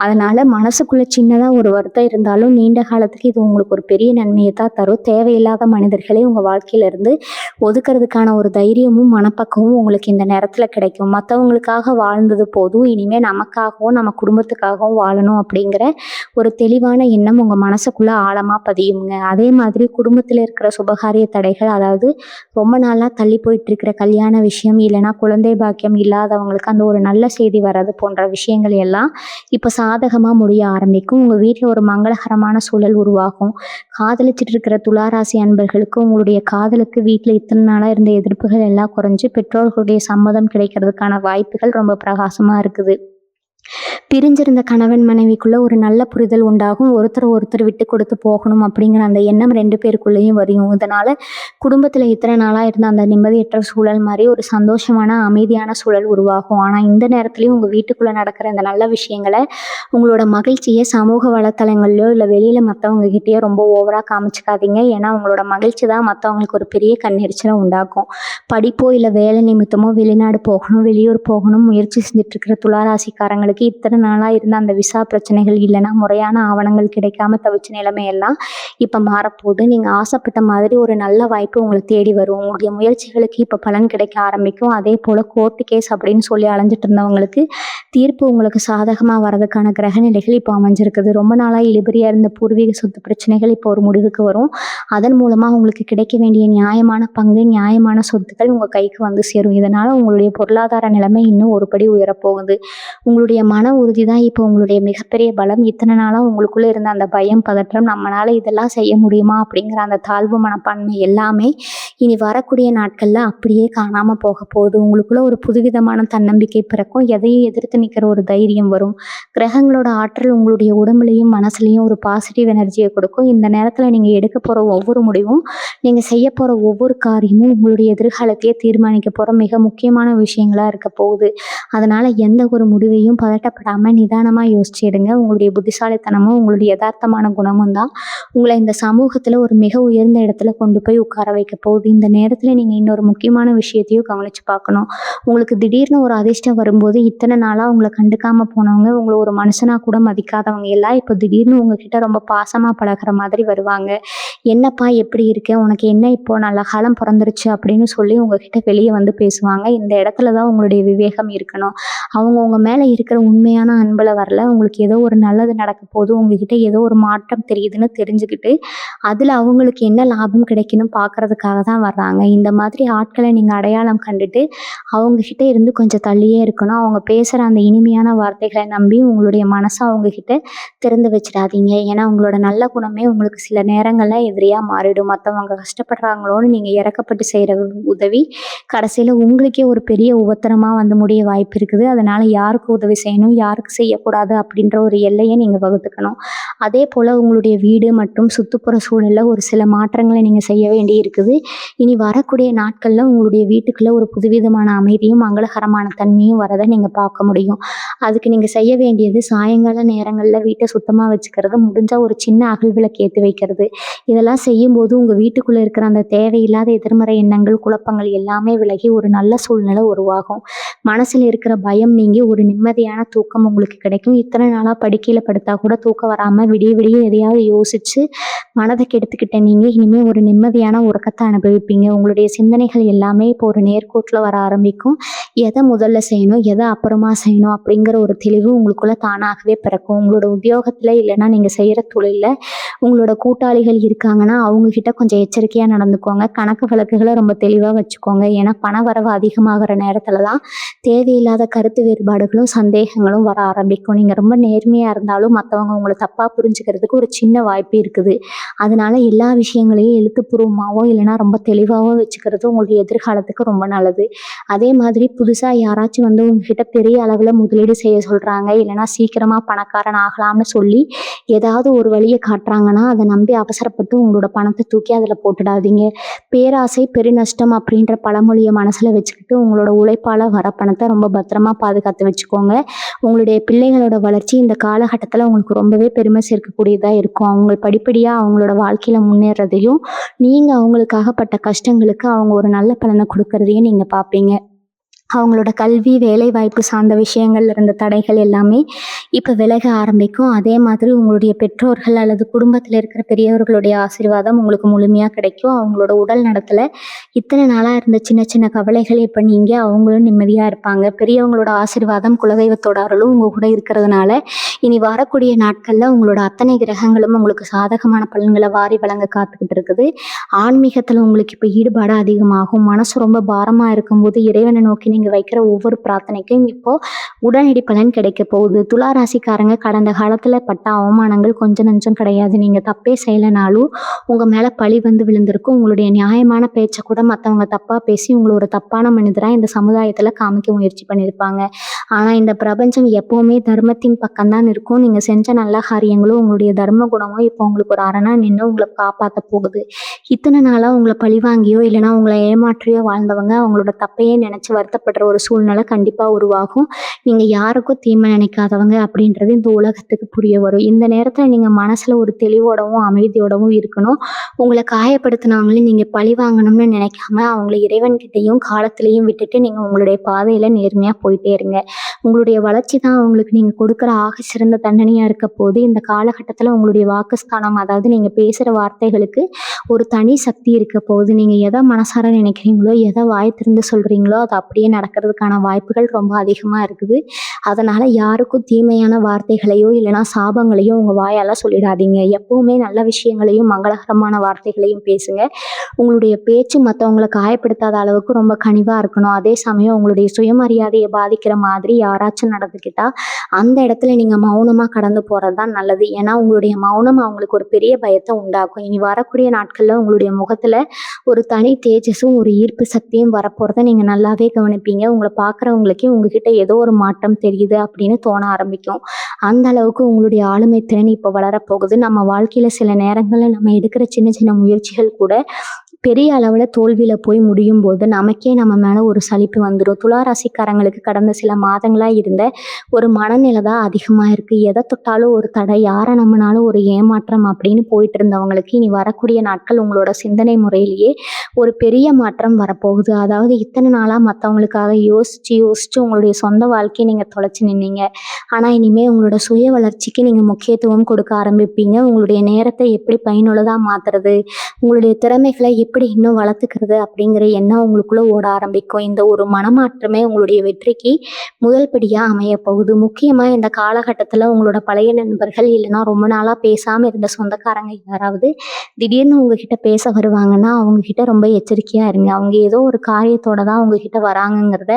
அதனால் மனசுக்குள்ளே சின்னதாக ஒரு வருத்தம் இருந்தாலும் நீண்ட காலத்துக்கு இது உங்களுக்கு ஒரு பெரிய நன்மையை தான் தரும். தேவையில்லாத மனிதர்களை உங்கள் வாழ்க்கையிலேருந்து ஒதுக்கிறதுக்கான ஒரு தைரியமும் மனப்பக்குவமும் உங்களுக்கு இந்த நேரத்தில் கிடைக்கும். மற்றவங்களுக்காக வாழ்ந்தது போதும், இனிமேல் நமக்காகவும் நம்ம குடும்பத்துக்காகவும் வாழணும் அப்படிங்கிற ஒரு தெளிவான எண்ணம் உங்கள் மனசுக்குள்ளே ஆழமாக பதியுங்க. அதே மாதிரி குடும்பத்தில் இருக்கிற சுபகாரிய தடைகள், அதாவது ரொம்ப நாளாக தள்ளி போயிட்டு இருக்கிற கல்யாண விஷயம் இல்லைனா குழந்தை பாக்கியம் இல்லாதவங்களுக்கு அந்த ஒரு நல்ல செய்தி வர்றது போன்ற விஷயங்கள் எல்லாம் இப்போ சாதகமாக முடிய ஆரம்பிக்கும். உங்கள் வீட்டில் ஒரு மங்களகரமான சூழல் உருவாகும். காதலிச்சிட்டு இருக்கிற துளாராசி அன்பர்களுக்கு உங்களுடைய காதலுக்கு வீட்டில் இத்தனை நாளாக இருந்த எதிர்ப்புகள் எல்லாம் குறைஞ்சு பெற்றோர்களுடைய சம்மதம் கிடைக்கிறதுக்கான வாய்ப்புகள் ரொம்ப பிரகாசமாக இருக்குது. பிரிஞ்சிருந்த கணவன் மனைவிக்குள்ள ஒரு நல்ல புரிதல் உண்டாகும். ஒருத்தர் விட்டு கொடுத்து போகணும் அப்படிங்கிற அந்த எண்ணம் 2 பேருக்குள்ளேயும் வரும். இதனால குடும்பத்தில் இத்தனை நாளாக இருந்த அந்த நிம்மதியற்ற சூழல் மாதிரி ஒரு சந்தோஷமான அமைதியான சூழல் உருவாகும். ஆனால் இந்த நேரத்துலையும் உங்கள் வீட்டுக்குள்ளே நடக்கிற இந்த நல்ல விஷயங்களை, உங்களோட மகிழ்ச்சியை சமூக வலைத்தளங்கள்லையோ இல்லை வெளியில் மற்றவங்க கிட்டேயோ ரொம்ப ஓவராக காமிச்சிக்காதீங்க. ஏன்னா உங்களோட மகிழ்ச்சி தான் மற்றவங்களுக்கு ஒரு பெரிய கண்ணெரிச்சலை உண்டாக்கும். படிப்போ இல்லை வேலை நிமித்தமோ வெளிநாடு போகணும், வெளியூர் போகணும் முயற்சி செஞ்சுட்டு இருக்கிற துளாராசிக்காரங்களுக்கு உங்களுக்கு இத்தனை நாளா இருந்த அந்த விசா பிரச்சனைகள் இல்லைன்னா முறையான ஆவணங்கள் கிடைக்காம தவிச்ச நிலைமையெல்லாம் இப்ப மாறப்போகுது. நீங்க ஆசைப்பட்ட மாதிரி ஒரு நல்ல வாய்ப்பு உங்கள தேடி வரும். உங்களுடைய முயற்சிகளுக்கு இப்ப பலன் கிடைக்க ஆரம்பிக்கும். அதேபோல கோர்ட் கேஸ் அப்படின்னு சொல்லி அலைஞ்சிட்டு இருந்தவங்களுக்கு தீர்ப்பு உங்களுக்கு சாதகமா வர்றதுக்கான கிரக நிலைகள் இப்போ அமைஞ்சிருக்குது. ரொம்ப நாளா இழுபறியா இருந்த பூர்வீக சொத்து பிரச்சனைகள் இப்போ ஒரு முடிவுக்கு வரும். அதன் மூலமா உங்களுக்கு கிடைக்க வேண்டிய நியாயமான பங்கு, நியாயமான சொத்துக்கள் உங்க கைக்கு வந்து சேரும். இதனால உங்களுடைய பொருளாதார நிலைமை இன்னும் ஒரு படி உயரப்போகுது. உங்களுடைய மன உறுதி தான் இப்போ உங்களுடைய மிகப்பெரிய பலம். இத்தனை நாளா உங்களுக்குள்ள இருந்த அந்த பயம், பதற்றம், நம்மளால இதெல்லாம் செய்ய முடியுமா அப்படிங்கிற அந்த தாழ்வு மனப்பான்மை எல்லாமே இனி வரக்கூடிய நாட்கள்ல அப்படியே காணாம போக போகுது. உங்களுக்குள்ள ஒரு புதுவிதமான தன்னம்பிக்கை பிறக்கும். எதையும் எதிர்த்து நிற்கிற ஒரு தைரியம் வரும். கிரகங்களோட ஆற்றல் உங்களுடைய உடம்புலையும் மனசுலையும் ஒரு பாசிட்டிவ் எனர்ஜியை கொடுக்கும். இந்த நேரத்துல நீங்க எடுக்க போற ஒவ்வொரு முடிவும், நீங்க செய்ய போற ஒவ்வொரு காரியமும் உங்களுடைய எதிர்காலத்தையே தீர்மானிக்க போற மிக முக்கியமான விஷயங்களா இருக்க போகுது. அதனால எந்த ஒரு முடிவையும் பதட்டப்படாம நிதானமா யோசிச்சு எடுங்க. உங்களுடைய புத்திசாலித்தனமும் உங்களுடைய யதார்த்தமான குணமும் தான் உங்களை இந்த சமூகத்துல ஒரு மிக உயர்ந்த இடத்துல கொண்டு போய் உட்கார வைக்க போகுது. இந்த நேரத்துல நீங்க இன்னொரு முக்கியமான விஷயத்தையும் கவனிச்சு பார்க்கணும். உங்களுக்கு திடீர்னு ஒரு அதிர்ஷ்டம் வரும்போது இத்தனை நாளா உங்களை கண்டுக்காம போனவங்க, உங்களை ஒரு மனுஷனா கூட மதிக்காதவங்க எல்லாம் இப்போ திடீர்னு உங்ககிட்ட ரொம்ப பாசமா பழகுற மாதிரி வருவாங்க. என்னப்பா எப்படி இருக்க, உனக்கு என்ன இப்போ நல்ல காலம் பிறந்துருச்சு அப்படின்னு சொல்லி உங்ககிட்ட வெளியே வந்து பேசுவாங்க. இந்த இடத்துல தான் உங்களுடைய விவேகம் இருக்கணும். அவங்க உங்க மேல இருக்கிற உண்மையான அன்புல வரல, உங்களுக்கு ஏதோ ஒரு நல்லது நடக்க போது, உங்ககிட்ட ஏதோ ஒரு மாற்றம் தெரியுதுன்னு தெரிஞ்சுக்கிட்டு அதுல அவங்களுக்கு என்ன லாபம் கிடைக்கணும் பார்க்கறதுக்காக தான் வர்றாங்க. இந்த மாதிரி ஆட்களை நீங்க அடையாளம் கண்டுட்டு அவங்க கிட்ட இருந்து கொஞ்சம் தள்ளியே இருக்கணும். அவங்க பேசுற அந்த இனிமையான வார்த்தைகளை நம்பி உங்களுடைய மனசை அவங்க கிட்ட திறந்து வச்சிடாதீங்க. ஏன்னா உங்களோட நல்ல குணமே உங்களுக்கு சில நேரங்கள்ல எதிரியா மாறிடும். மற்றவங்க கஷ்டப்படுறாங்களோன்னு நீங்க இறக்கப்பட்டு செய்யற உதவி கடைசியில உங்களுக்கே ஒரு பெரிய உபத்திரமா வந்து முடிய வாய்ப்பு இருக்குது. அதனால யாருக்கு உதவி செய்யணும், யாருக்கு செய்யக்கூடாது அப்படின்ற ஒரு எல்லையை நீங்க வகுத்துக்கணும். அதே போல உங்களுடைய வீடு மற்றும் சுற்றுப்புற சூழல்ல ஒரு சில மாற்றங்களை நீங்க செய்ய வேண்டி இருக்குது. இனி வரக்கூடிய நாட்கள்ல உங்களுடைய வீட்டுக்குள்ள ஒரு புதுவிதமான அமைதியும் மங்களகரமான தன்மையும் வரதை நீங்க பார்க்க முடியும். அதுக்கு நீங்க செய்ய வேண்டியது சாயங்கால நேரங்கள்ல வீட்டை சுத்தமா வச்சுக்கிறது, முடிஞ்சா ஒரு சின்ன அகல்விளக்கு ஏற்றி வைக்கிறது. இதெல்லாம் செய்யும்போது உங்க வீட்டுக்குள்ள இருக்கிற அந்த தேவையில்லாத எதிர்மறை எண்ணங்கள், குழப்பங்கள் எல்லாமே விலகி ஒரு நல்ல சூழ்நிலை உருவாகும். மனசுல இருக்கிற பயம் நீங்கி ஒரு நிம்மதியான தூக்கம் உங்களுக்கு கிடைக்கும். இத்தனை நாளா படுக்கையில படுத்தா கூட தூக்கம் வராம விடிய விடிய எதையாவது யோசிச்சு மனதை கெடுத்துக்கிட்ட நீங்க இனிமே ஒரு நிம்மதியான உறக்கத்தை அனுபவிப்பீங்க. உங்களுடைய சிந்தனைகள் எல்லாமே இப்போ ஒரு நேர்கோட்டில் வர ஆரம்பிக்கும். எதை முதல்ல செய்யணும், எதை அப்புறமா செய்யணும் அப்படிங்கிற ஒரு தெளிவு உங்களுக்குள்ள தானாகவே பிறக்கும். உங்களோட உத்தியோகத்துல இல்லைன்னா நீங்க செய்யற தொழில்ல உங்களோட கூட்டாளிகள் இருக்காங்கன்னா அவங்க கிட்ட கொஞ்சம் எச்சரிக்கையா நடந்துக்கோங்க. கணக்கு வழக்குகளை ரொம்ப தெளிவா வச்சுக்கோங்க. ஏன்னா பண வரவு அதிகமாகிற நேரத்துல தான் தேவையில்லாத கருத்து வேறுபாடுகளும் சந்தேகங்களும் வர ஆரம்பிக்கும். நீங்க ரொம்ப நேர்மையா இருந்தாலும் மற்றவங்க உங்களை தப்பா புரிஞ்சுக்கிறதுக்கு ஒரு சின்ன வாய்ப்பு இருக்குது. அதனால எல்லா விஷயங்களையும் எழுத்துப்பூர்வமாவோ இல்லைன்னா ரொம்ப தெளிவாவோ வச்சுக்கிறது உங்களுடைய எதிர்காலத்துக்கு ரொம்ப நல்லது. அதே மாதிரி புதுசா யாராச்சும் வந்து உங்ககிட்ட பெரிய அளவுல முதலீடு செய்ய சொல்றாங்க, இல்லைன்னா சீக்கிரமா பணக்காரன் ஆகலாம்னு சொல்லி ஏதாவது ஒரு வழியை காட்டுறாங்கன்னா அதை நம்பி அவசரப்பட்டு உங்களோட பணத்தை தூக்கி அதுல போட்டுடாதீங்க. பேராசை பெருநஷ்டம் அப்படின்ற பழமொழியை மனசுல வச்சுக்கிட்டு உங்களோட உழைப்பால வர பணத்தை ரொம்ப பத்திரமா பாதுகாத்து வச்சுக்கோங்க. உங்களுடைய பிள்ளைகளோட வளர்ச்சி இந்த காலகட்டத்துல உங்களுக்கு ரொம்பவே பெருமை சேர்க்கக்கூடியதா இருக்கும். அவங்க படிப்படியா அவங்களோட வாழ்க்கையில முன்னேறதையும் நீங்க அவங்களுக்காக பட்ட கஷ்டங்களுக்கு அவங்க ஒரு நல்ல பலனை கொடுக்கறதையும் நீங்க பார்ப்பீங்க. அவங்களோட கல்வி, வேலைவாய்ப்பு சார்ந்த விஷயங்கள்ல இருந்த தடைகள் எல்லாமே இப்போ விலக ஆரம்பிக்கும். அதே மாதிரி உங்களுடைய பெற்றோர்கள் அல்லது குடும்பத்தில் இருக்கிற பெரியவர்களுடைய ஆசீர்வாதம் உங்களுக்கு முழுமையாக கிடைக்கும். அவங்களோட உடல் நலத்தில் இத்தனை நாளாக இருந்த சின்ன சின்ன கவலைகள் இப்போ நீங்க அவங்களும் நிம்மதியாக இருப்பாங்க. பெரியவங்களோட ஆசீர்வாதம், குலதெய்வத்தோட அருளும் உங்கள் கூட இருக்கிறதுனால இனி வரக்கூடிய நாட்களில் உங்களோட அத்தனை கிரகங்களும் உங்களுக்கு சாதகமான பலன்களை வாரி வழங்க காத்துக்கிட்டு இருக்குது. ஆன்மீகத்தில் உங்களுக்கு இப்போ ஈடுபாடு அதிகமாகும். மனசு ரொம்ப பாரமாக இருக்கும்போது இறைவனை நோக்கி நீங்க வைக்கிற ஒவ்வொரு பிரார்த்தனைக்கும் இப்போ உடனடி பலன் கிடைக்க போகுது. துலா ராசிக்காரங்க கடந்த காலத்துல பட்ட அவமானங்கள் கொஞ்சம் நஞ்சம் கிடையாது. நீங்க தப்பே செய்யலைனாலும் உங்க மேல பழி வந்து விழுந்திருக்கும். உங்களுடைய நியாயமான பேச்சை கூட மற்றவங்க தப்பா பேசி உங்களை ஒரு தப்பான மனிதரா இந்த சமுதாயத்துல காமிக்க முயற்சி பண்ணியிருப்பாங்க. ஆனா இந்த பிரபஞ்சம் எப்பவுமே தர்மத்தின் பக்கம்தான் இருக்கும். நீங்க செஞ்ச நல்ல காரியங்களும் உங்களுடைய தர்ம குணமும் இப்போ உங்களுக்கு ஒரு அரணா நின்று உங்களை காப்பாற்ற போகுது. இத்தனை நாளா உங்களை பழி வாங்கியோ இல்லைன்னா உங்களை ஏமாற்றியோ வாழ்ந்தவங்க அவங்களோட தப்பையே நினைச்சு வருத்தப்படுற ஒரு சூழ்நிலை கண்டிப்பா உருவாகும். நீங்க யாருக்கும் தீமை நினைக்காதவங்க அப்படின்றது இந்த உலகத்துக்கு புரிய வரும். இந்த நேரத்துல நீங்க மனசுல ஒரு தெளிவோடவும் அமைதியோடவும் இருக்கணும். உங்களை காயப்படுத்தினவங்களையும் நீங்க பழி வாங்கணும்னு நினைக்காம அவங்களை இறைவன்கிட்டையும் காலத்திலையும் விட்டுட்டு நீங்க உங்களுடைய பாதையில நேர்மையா போயிட்டே இருங்க. உங்களுடைய வளர்ச்சி தான் அவங்களுக்கு நீங்கள் கொடுக்குற ஆக சிறந்த தண்டனையாக இருக்க போது. இந்த காலகட்டத்தில் உங்களுடைய வாக்குஸ்தானம், அதாவது நீங்கள் பேசுகிற வார்த்தைகளுக்கு ஒரு தனி சக்தி இருக்க போகுது. நீங்கள் எதை மனசார நினைக்கிறீங்களோ, எதை வாய் திறந்து சொல்கிறீங்களோ அது அப்படியே நடக்கிறதுக்கான வாய்ப்புகள் ரொம்ப அதிகமாக இருக்குது. அதனால் யாருக்கும் தீமையான வார்த்தைகளையோ இல்லைனா சாபங்களையோ உங்கள் வாயால் சொல்லிடாதீங்க. எப்பவுமே நல்ல விஷயங்களையும் மங்களகரமான வார்த்தைகளையும் பேசுங்க. உங்களுடைய பேச்சு மற்றவங்களை காயப்படுத்தாத அளவுக்கு ரொம்ப கனிவாக இருக்கணும். அதே சமயம் உங்களுடைய சுயமரியாதையை பாதிக்கிற மாதிரி யாராச்சும் நடந்துக்கிட்டால் அந்த இடத்துல நீங்கள் மௌனமாக கடந்து போகிறது தான் நல்லது. ஏன்னா உங்களுடைய மௌனம் அவங்களுக்கு ஒரு பெரிய பயத்தை உண்டாக்கும். இனி வரக்கூடிய நாட்களில் உங்களுடைய முகத்தில் ஒரு தனி தேஜஸும் ஒரு ஈர்ப்பு சக்தியும் வரப்போகிறத நீங்கள் நல்லாவே கவனிப்பீங்க. உங்களை பார்க்குறவங்களுக்கே உங்ககிட்ட ஏதோ ஒரு மாற்றம் தெரியுது அப்படின்னு தோண ஆரம்பிக்கும். அந்த அளவுக்கு உங்களுடைய ஆளுமை திறன் இப்போ வளரப்போகுது. நம்ம வாழ்க்கையில் சில நேரங்களில் நம்ம எடுக்கிற சின்ன சின்ன முயற்சிகள் கூட பெரிய அளவில் தோல்வியில் போய் முடியும் போது நமக்கே நம்ம மேலே ஒரு சலிப்பு வந்துடும். துலா ராசிக்காரங்களுக்கு கடந்த சில மாதங்களாக இருந்த ஒரு மனநிலை தான் அதிகமாக இருக்குது. எதை தொட்டாலும் ஒரு தடை, யாரை நம்பினாலும் ஒரு ஏமாற்றம் அப்படின்னு போயிட்டு இருந்தவங்களுக்கு இனி வரக்கூடிய நாட்கள் உங்களோட சிந்தனை முறையிலேயே ஒரு பெரிய மாற்றம் வரப்போகுது. அதாவது இத்தனை நாளாக மற்றவங்களுக்காக யோசித்து உங்களுடைய சொந்த வாழ்க்கையை நீங்கள் தொலைச்சி நின்னீங்க. ஆனால் இனிமேல் உங்களோட சுய வளர்ச்சிக்கு நீங்கள் முக்கியத்துவம் கொடுக்க ஆரம்பிப்பீங்க. உங்களுடைய நேரத்தை எப்படி பயனுள்ளதாக மாற்றுறது, உங்களுடைய திறமைகளை எப்படி இன்னும் வளர்த்துக்கிறது அப்படிங்கிற எண்ணம் உங்களுக்குள்ளே ஓட ஆரம்பிக்கும். இந்த ஒரு மனமாற்றமே உங்களுடைய வெற்றிக்கு முதல் படியாக அமைய போகுது. முக்கியமாக இந்த காலகட்டத்தில் உங்களோட பழைய நண்பர்கள் இல்லைனா ரொம்ப நாளாக பேசாமல் இருந்த சொந்தக்காரங்க யாராவது திடீர்னு உங்ககிட்ட பேச வருவாங்கன்னா அவங்கக்கிட்ட ரொம்ப எச்சரிக்கையாக இருங்க. அவங்க ஏதோ ஒரு காரியத்தோட தான் உங்ககிட்ட வராங்கங்கிறத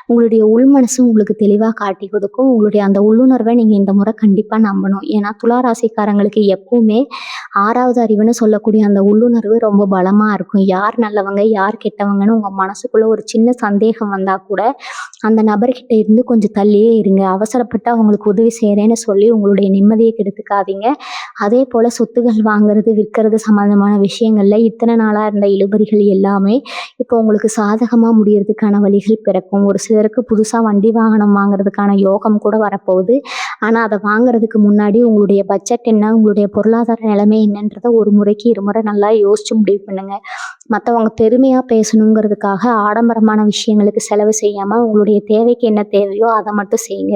உங்களுடைய உள்மனசு உங்களுக்கு தெளிவாக காட்டி கொடுக்கும். உங்களுடைய அந்த உள்ளுணர்வை நீங்கள் இந்த முறை கண்டிப்பாக நம்பணும். ஏன்னா துலா ராசிக்காரங்களுக்கு எப்பவுமே 6வது அறிவுன்னு சொல்லக்கூடிய அந்த உள்ளுணர்வு ரொம்ப பலமாக இருக்கும். யார் நல்லவங்க யார் கெட்டவங்கன்னு உங்கள் மனசுக்குள்ளே ஒரு சின்ன சந்தேகம் வந்தால் கூட அந்த நபர்கிட்ட இருந்து கொஞ்சம் தள்ளியே இருங்க. அவசரப்பட்டு அவங்களுக்கு உதவி செய்கிறேன்னு சொல்லி உங்களுடைய நிம்மதியை கெடுத்துக்காதீங்க. அதே போல் சொத்துகள் வாங்குறது விற்கிறது சம்மந்தமான விஷயங்களில் இத்தனை நாளாக இருந்த இழுபறிகள் எல்லாமே இப்போ உங்களுக்கு சாதகமாக முடியறதுக்கான வழிகள் பிறக்கும். ஒரு சிலருக்கு புதுசாக வண்டி வாகனம் வாங்குறதுக்கான யோகம் கூட வரப்போகுது. ஆனால் அதை வாங்குறதுக்கு முன்னாடி உங்களுடைய பட்ஜெட் என்ன, உங்களுடைய பொருளாதார நிலைமை என்னன்றதை ஒரு முறைக்கு இருமுறை நல்லா யோசிச்சு முடிவு பண்ணுங்க. மற்றவங்க பெருமையாக பேசணுங்கிறதுக்காக ஆடம்பரமான விஷயங்களுக்கு செலவு செய்யாமல் உங்களுடைய தேவைக்கு என்ன தேவையோ அதை மட்டும் செய்யுங்க.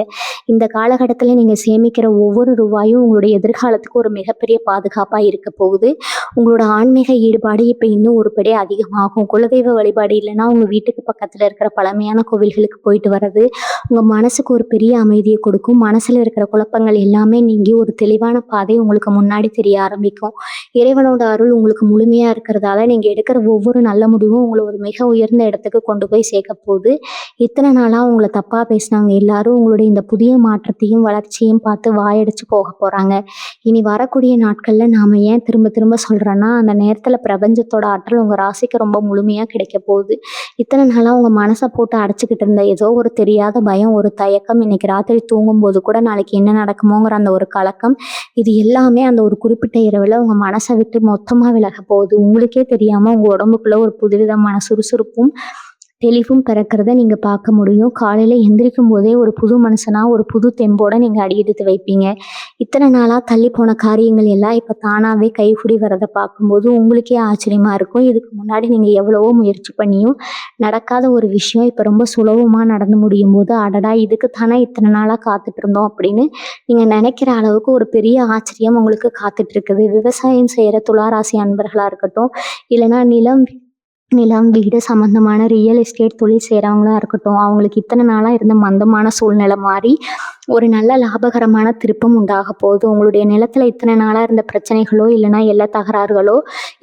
இந்த காலகட்டத்தில் நீங்கள் சேமிக்கிற ஒவ்வொரு ரூபாயும் உங்களுடைய எதிர்காலத்துக்கு ஒரு மிகப்பெரிய பாதுகாப்பாக இருக்க போகுது. உங்களோட ஆன்மீக ஈடுபாடு இப்போ இன்னும் ஒரு படி அதிகமாகும். குலதெய்வ வழிபாடு இல்லைன்னா உங்கள் வீட்டுக்கு பக்கத்தில் இருக்கிற பழமையான கோவில்களுக்கு போயிட்டு வர்றது உங்கள் மனசுக்கு ஒரு பெரிய அமைதியை கொடுக்கும். மனசில் இருக்கிற குழப்பங்கள் எல்லாமே நீங்கி ஒரு தெளிவான பாதை உங்களுக்கு முன்னாடி தெரிய ஆரம்பிக்கும். இறைவனோட அருள் உங்களுக்கு முழுமையாக இருக்கிறதால நீங்கள் எடுக்கிற ஒவ்வொரு நல்ல முடிவும் உங்களை ஒரு மிக உயர்ந்த இடத்துக்கு கொண்டு போய் சேர்க்க போகுது. இத்தனை நாளாக உங்களை தப்பாக பேசினவங்க எல்லாரும் உங்களுடைய இந்த புதிய மாற்றத்தையும் வளர்ச்சியும் பார்த்து வாயடிச்சு போக போகிறாங்க. இனி வரக்கூடிய நாட்களில் நாம் ஏன் திரும்ப திரும்ப சொல்கிறோன்னா அந்த நேரத்தில் பிரபஞ்சத்தோட ஆற்றல் உங்கள் ராசிக்கு ரொம்ப முழுமையாக கிடைக்க போகுது. இத்தனை நாளாக உங்கள் மனசை போட்டு அடைச்சிக்கிட்டு இருந்த ஏதோ ஒரு தெரியாத பயம், ஒரு தயக்கம், இன்னைக்கு ராத்திரி தூங்கும்போது கூட நாளைக்கு என்ன நடக்குமோங்கிற அந்த ஒரு கலக்கம், இது எல்லாமே அந்த ஒரு குறிப்பிட்ட இரவில் உங்கள் மனசை விட்டு மொத்தமாக விலக போகுது. உங்களுக்கே தெரியாமல் உங்கள் உடம்புக்குள்ளே ஒரு புதுவிதமான சுறுசுறுப்பும் தெளிவும் பிறக்கிறத நீங்கள் பார்க்க முடியும். காலையில் எந்திரிக்கும் போதே ஒரு புது மனுஷனாக ஒரு புது தெம்போடு நீங்கள் அடியெடுத்து வைப்பீங்க. இத்தனை நாளாக தள்ளி போன காரியங்கள் எல்லாம் இப்போ தானாகவே கைகூடி வரதை பார்க்கும்போது உங்களுக்கே ஆச்சரியமாக இருக்கும். இதுக்கு முன்னாடி நீங்கள் எவ்வளவோ முயற்சி பண்ணியும் நடக்காத ஒரு விஷயம் இப்போ ரொம்ப சுலபமாக நடந்து முடியும் போது அடடா இதுக்கு தானே இத்தனை நாளாக காத்துட்டு இருந்தோம் அப்படின்னு நீங்கள் நினைக்கிற அளவுக்கு ஒரு பெரிய ஆச்சரியம் உங்களுக்கு காத்துட்ருக்குது. விவசாயம் செய்கிற துளாராசி அன்பர்களாக இருக்கட்டும், இல்லைனா நிலம் வீடு சம்மந்தமான ரியல் எஸ்டேட் தொழில் செய்கிறவங்களா இருக்கட்டும், அவங்களுக்கு இத்தனை நாளாக இருந்த மந்தமான சூழ்நிலை மாறி ஒரு நல்ல லாபகரமான திருப்பம் உண்டாக போகுது. உங்களுடைய நிலத்தில் இத்தனை நாளாக இருந்த பிரச்சனைகளோ இல்லைனா எல்லா தகராறுகளோ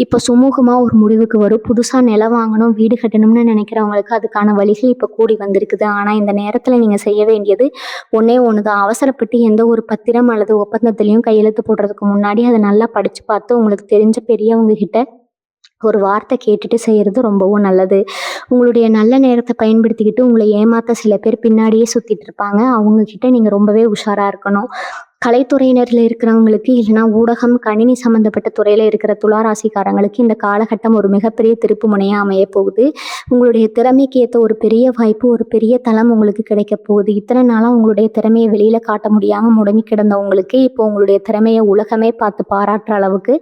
இப்போ சுமூகமாக ஒரு முடிவுக்கு வரும். புதுசாக நிலம் வாங்கணும் வீடு கட்டணும்னு நினைக்கிறவங்களுக்கு அதுக்கான வழிகள் இப்போ கூடி வந்திருக்குது. ஆனால் இந்த நேரத்தில் நீங்கள் செய்ய வேண்டியது ஒன்றே ஒன்று தான். அவசரப்பட்டு எந்த ஒரு பத்திரம் அல்லது ஒப்பந்தத்துலேயும் கையெழுத்து போடுறதுக்கு முன்னாடி அதை நல்லா படித்து பார்த்து உங்களுக்கு தெரிஞ்ச பெரியவங்க கிட்ட ஒரு வார்த்தை கேட்டுட்டு செய்கிறது ரொம்பவும் நல்லது. உங்களுடைய நல்ல நேரத்தை பயன்படுத்திக்கிட்டு உங்களை ஏமாற்ற சில பேர் பின்னாடியே சுற்றிட்டு இருப்பாங்க. அவங்கக்கிட்ட நீங்கள் ரொம்பவே உஷாராக இருக்கணும். கலைத்துறையினர்ல இருக்கிறவங்களுக்கு இல்லைன்னா ஊடகம், கணினி சம்மந்தப்பட்ட துறையில இருக்கிற துலா ராசிக்காரங்களுக்கு இந்த காலகட்டம் ஒரு மிகப்பெரிய திருப்பு முனையா அமைய போகுது. உங்களுடைய திறமைக்கு ஏத்த ஒரு பெரிய வாய்ப்பு, ஒரு பெரிய தளம் உங்களுக்கு கிடைக்க போகுது. இத்தனை நாளா உங்களுடைய திறமைய வெளியில காட்ட முடியாம முடங்கி கிடந்த உங்களுக்கு, இப்போ உங்களுடைய திறமைய உலகமே பார்த்து பாராட்டுற அளவுக்கு